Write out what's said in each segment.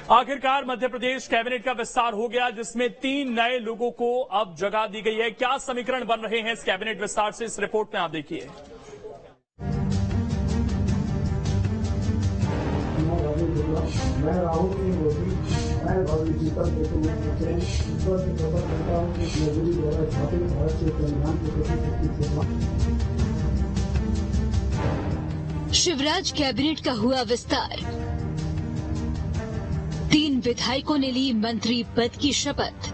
आखिरकार मध्य प्रदेश कैबिनेट का विस्तार हो गया, जिसमें 3 नए लोगों को अब जगह दी गई है। क्या समीकरण बन रहे हैं इस कैबिनेट विस्तार से, इस रिपोर्ट में आप देखिए। शिवराज कैबिनेट का हुआ विस्तार। 3 विधायकों ने ली मंत्री पद की शपथ।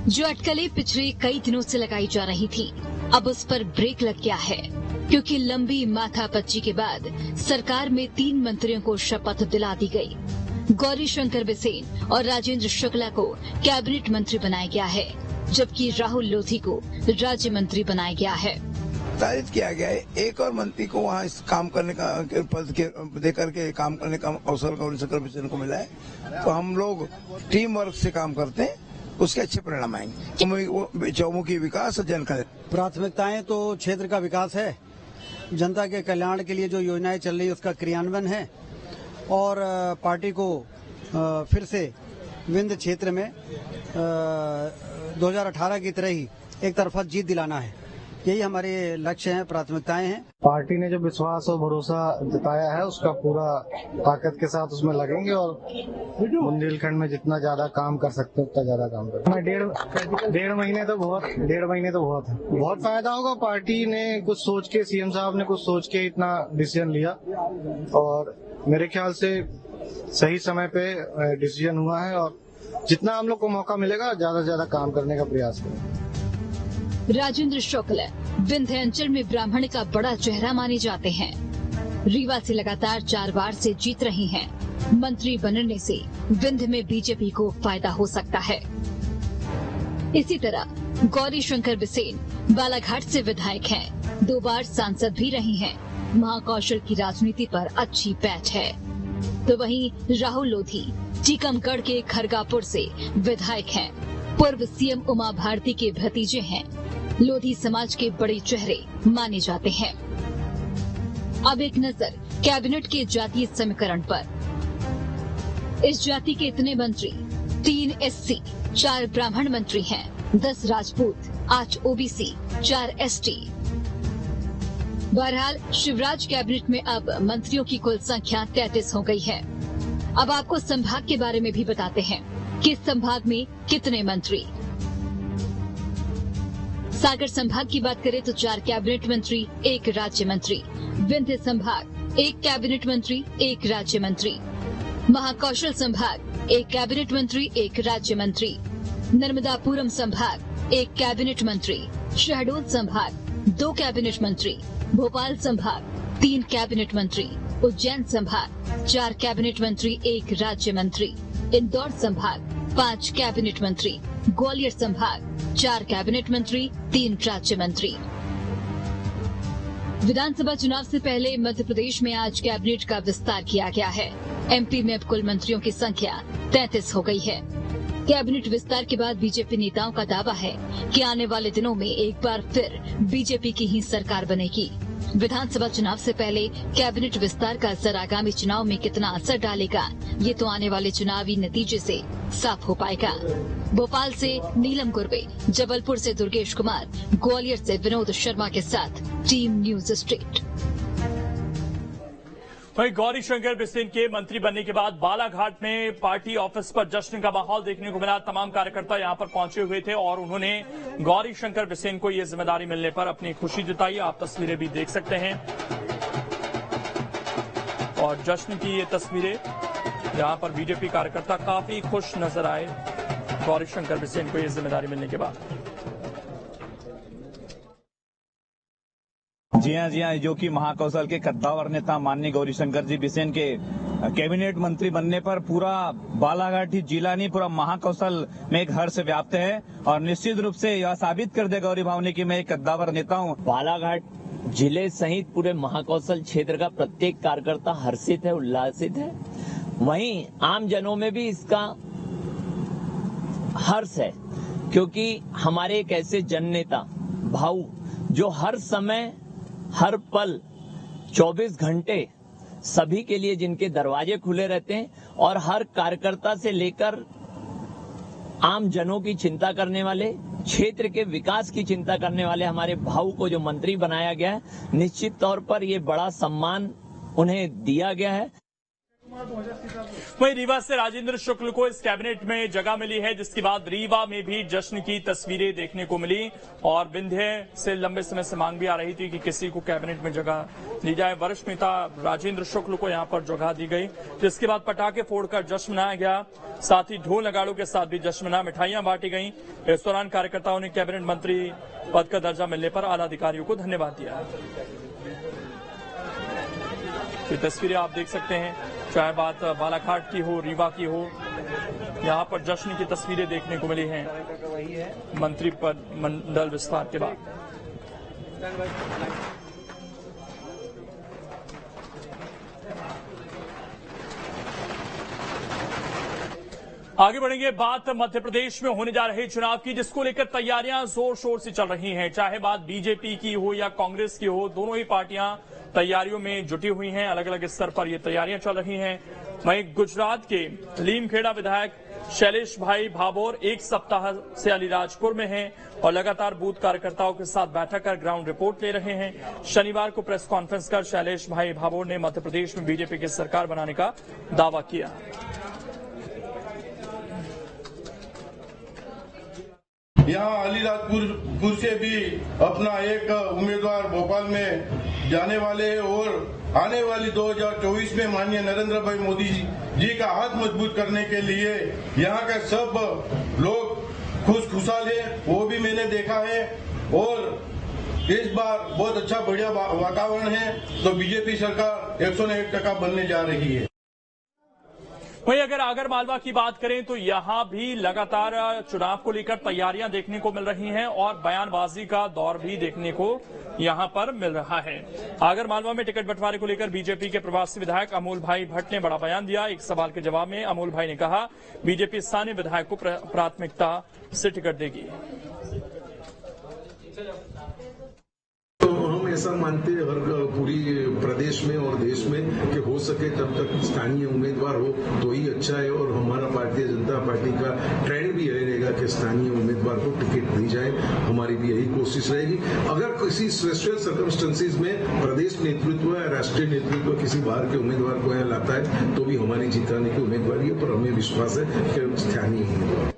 जो अटकलें पिछले कई दिनों से लगाई जा रही थी, अब उस पर ब्रेक लग गया है, क्योंकि लंबी माथापच्ची के बाद सरकार में 3 मंत्रियों को शपथ दिला दी गई। गौरी शंकर बिसेन और राजेंद्र शुक्ला को कैबिनेट मंत्री बनाया गया है, जबकि राहुल लोधी को राज्य मंत्री बनाया गया है। निर्धारित किया गया है एक और मंत्री को वहाँ इस काम करने का पद के देकर के काम करने का अवसर गौरी शंकर बिसेन को मिला है। तो हम लोग टीम वर्क से काम करते हैं, उसके अच्छे परिणाम आएंगे। चौमुखी विकास और जनकल्याण प्राथमिकताएं तो क्षेत्र का विकास है, जनता के कल्याण के लिए जो योजनाएं चल रही है उसका क्रियान्वयन है, और पार्टी को फिर से विंध्य क्षेत्र में 2018 की तरह ही एक तरफा जीत दिलाना है। यही हमारे लक्ष्य हैं, प्राथमिकताएं हैं। पार्टी ने जो विश्वास और भरोसा जताया है उसका पूरा ताकत के साथ उसमें लगेंगे और बुंदेलखंड में जितना ज्यादा काम कर सकते हैं उतना ज्यादा काम करेंगे। डेढ़ महीने तो बहुत है। बहुत फायदा होगा। पार्टी ने कुछ सोच के, सीएम साहब ने कुछ सोच के इतना डिसीजन लिया और मेरे ख्याल से सही समय पे डिसीजन हुआ है, और जितना हम लोग को मौका मिलेगा ज्यादा से ज्यादा काम करने का प्रयास करेंगे। राजेंद्र शुक्ला विंध्याचल में ब्राह्मण का बड़ा चेहरा माने जाते हैं। रीवा से लगातार 4 बार से जीत रही हैं। मंत्री बनने से विंध्य में बीजेपी को फायदा हो सकता है। इसी तरह गौरी शंकर बिसेन बालाघाट से विधायक हैं, 2 बार सांसद भी रही हैं। महाकौशल की राजनीति पर अच्छी पैठ है। तो वहीं राहुल लोधी टीकमगढ़ के खरगापुर से विधायक हैं, पूर्व सीएम उमा भारती के भतीजे हैं। लोधी समाज के बड़े चेहरे माने जाते हैं। अब एक नजर कैबिनेट के जातीय समीकरण पर। इस जाति के इतने मंत्री 3 एससी, 4 ब्राह्मण मंत्री हैं, 10 राजपूत, 8 ओबीसी, 4 एसटी। बहरहाल शिवराज कैबिनेट में अब मंत्रियों की कुल संख्या 33 हो गई है। अब आपको संभाग के बारे में भी बताते हैं कि इस संभाग में कितने मंत्री। सागर संभाग की बात करें तो 4 कैबिनेट मंत्री, 1 राज्य मंत्री। विंध्य संभाग 1 कैबिनेट मंत्री, 1 राज्य मंत्री। महाकौशल संभाग 1 कैबिनेट मंत्री, 1 राज्य मंत्री। नर्मदापुरम संभाग 1 कैबिनेट मंत्री। शहडोल संभाग 2 कैबिनेट मंत्री। भोपाल संभाग 3 कैबिनेट मंत्री। उज्जैन संभाग 4 कैबिनेट मंत्री, 1 राज्य मंत्री। इंदौर संभाग 5 कैबिनेट मंत्री। ग्वालियर संभाग 4 कैबिनेट मंत्री, 3 राज्य मंत्री। विधानसभा चुनाव से पहले मध्य प्रदेश में आज कैबिनेट का विस्तार किया गया है। एमपी में अब कुल मंत्रियों की संख्या 33 हो गई है। कैबिनेट विस्तार के बाद बीजेपी नेताओं का दावा है कि आने वाले दिनों में एक बार फिर बीजेपी की ही सरकार बनेगी। विधानसभा चुनाव से पहले कैबिनेट विस्तार का असर आगामी चुनाव में कितना असर डालेगा, ये तो आने वाले चुनावी नतीजे से साफ हो पाएगा। भोपाल से नीलम गुर्वे, जबलपुर से दुर्गेश कुमार, ग्वालियर से विनोद शर्मा के साथ टीम न्यूज स्ट्रीट। वहीं गौरी शंकर बिसेन के मंत्री बनने के बाद बालाघाट में पार्टी ऑफिस पर जश्न का माहौल देखने को मिला। तमाम कार्यकर्ता यहां पर पहुंचे हुए थे और उन्होंने गौरी शंकर बिसेन को यह जिम्मेदारी मिलने पर अपनी खुशी जताई। आप तस्वीरें भी देख सकते हैं और जश्न की ये तस्वीरें, यहां पर बीजेपी कार्यकर्ता काफी खुश नजर आए गौरी शंकर बिसेन को यह जिम्मेदारी मिलने के बाद। जी हाँ, जो कि महाकौशल के कद्दावर नेता माननीय गौरी शंकर जी बिसेन के कैबिनेट मंत्री बनने पर पूरा बालाघाट ही जिला नहीं, पूरा महाकौशल में एक हर्ष व्याप्त है और निश्चित रूप से यह साबित कर देगा गौरी भावनी की मैं एक कद्दावर नेता हूँ। बालाघाट जिले सहित पूरे महाकौशल क्षेत्र का प्रत्येक कार्यकर्ता हर्षित है, उल्लासित है। वहीं आम जनों में भी इसका हर्ष है, क्योंकि हमारे एक ऐसे जननेता भाऊ जो हर समय हर पल 24 घंटे सभी के लिए जिनके दरवाजे खुले रहते हैं और हर कार्यकर्ता से लेकर आम जनों की चिंता करने वाले, क्षेत्र के विकास की चिंता करने वाले हमारे भाऊ को जो मंत्री बनाया गया है, निश्चित तौर पर ये बड़ा सम्मान उन्हें दिया गया है। वहीं रीवा से राजेंद्र शुक्ल को इस कैबिनेट में जगह मिली है, जिसके बाद रीवा में भी जश्न की तस्वीरें देखने को मिली और विंध्य से लंबे समय से मांग भी आ रही थी कि किसी को कैबिनेट में जगह दी जाए। वरिष्ठ नेता राजेंद्र शुक्ल को यहां पर जगह दी गई, जिसके बाद पटाखे फोड़कर जश्न मनाया गया। साथ ही ढोल नगाड़ों के साथ भी जश्न मना, मिठाइयां बांटी गई। इस दौरान कार्यकर्ताओं ने कैबिनेट मंत्री पद का दर्जा मिलने पर आला अधिकारियों को धन्यवाद दिया। ये तस्वीरें आप देख सकते हैं, चाहे बात बालाघाट की हो, रीवा की हो, यहां पर जश्न की तस्वीरें देखने को मिली हैं मंत्री पद मंडल विस्तार के बाद। आगे बढ़ेंगे, बात मध्य प्रदेश में होने जा रहे चुनाव की, जिसको लेकर तैयारियां जोर शोर से चल रही हैं। चाहे बात बीजेपी की हो या कांग्रेस की हो, दोनों ही पार्टियां तैयारियों में जुटी हुई हैं। अलग अलग स्तर पर ये तैयारियां चल रही हैं। वहीं गुजरात के लीमखेड़ा विधायक शैलेश भाई भाभोर एक सप्ताह से अलीराजपुर में हैं और लगातार बूथ कार्यकर्ताओं के साथ बैठक कर ग्राउंड रिपोर्ट ले रहे हैं। शनिवार को प्रेस कॉन्फ्रेंस कर शैलेश भाई भाभोर ने मध्य प्रदेश में बीजेपी की सरकार बनाने का दावा किया। यहाँ अलीराजपुर से भी अपना एक उम्मीदवार भोपाल में जाने वाले हैं और आने वाली 2024 में माननीय नरेंद्र भाई मोदी जी का हाथ मजबूत करने के लिए यहाँ के सब लोग खुशहाल है, वो भी मैंने देखा है। और इस बार बहुत अच्छा बढ़िया वातावरण है, तो बीजेपी सरकार 101% बनने जा रही है। वहीं अगर आगर मालवा की बात करें तो यहां भी लगातार चुनाव को लेकर तैयारियां देखने को मिल रही हैं और बयानबाजी का दौर भी देखने को यहां पर मिल रहा है। आगर मालवा में टिकट बंटवारे को लेकर बीजेपी के प्रवासी विधायक अमोल भाई भट्ट ने बड़ा बयान दिया। एक सवाल के जवाब में अमोल भाई ने कहा, बीजेपी स्थानीय विधायक को प्राथमिकता से टिकट देगी। ऐसा मानते हैं हर पूरी प्रदेश में और देश में कि हो सके तब तक स्थानीय उम्मीदवार हो तो ही अच्छा है। और हमारा भारतीय जनता पार्टी का ट्रेंड भी यही रहेगा कि स्थानीय उम्मीदवार को टिकट दी जाए। हमारी भी यही कोशिश रहेगी। अगर किसी स्पेशल सर्कमस्टेंसेज में प्रदेश नेतृत्व या राष्ट्रीय नेतृत्व किसी बाहर के उम्मीदवार को यहाँ लाता है तो भी हमारी जिताने की उम्मीदवार है, पर हमें विश्वास है कि स्थानीय उम्मीदवार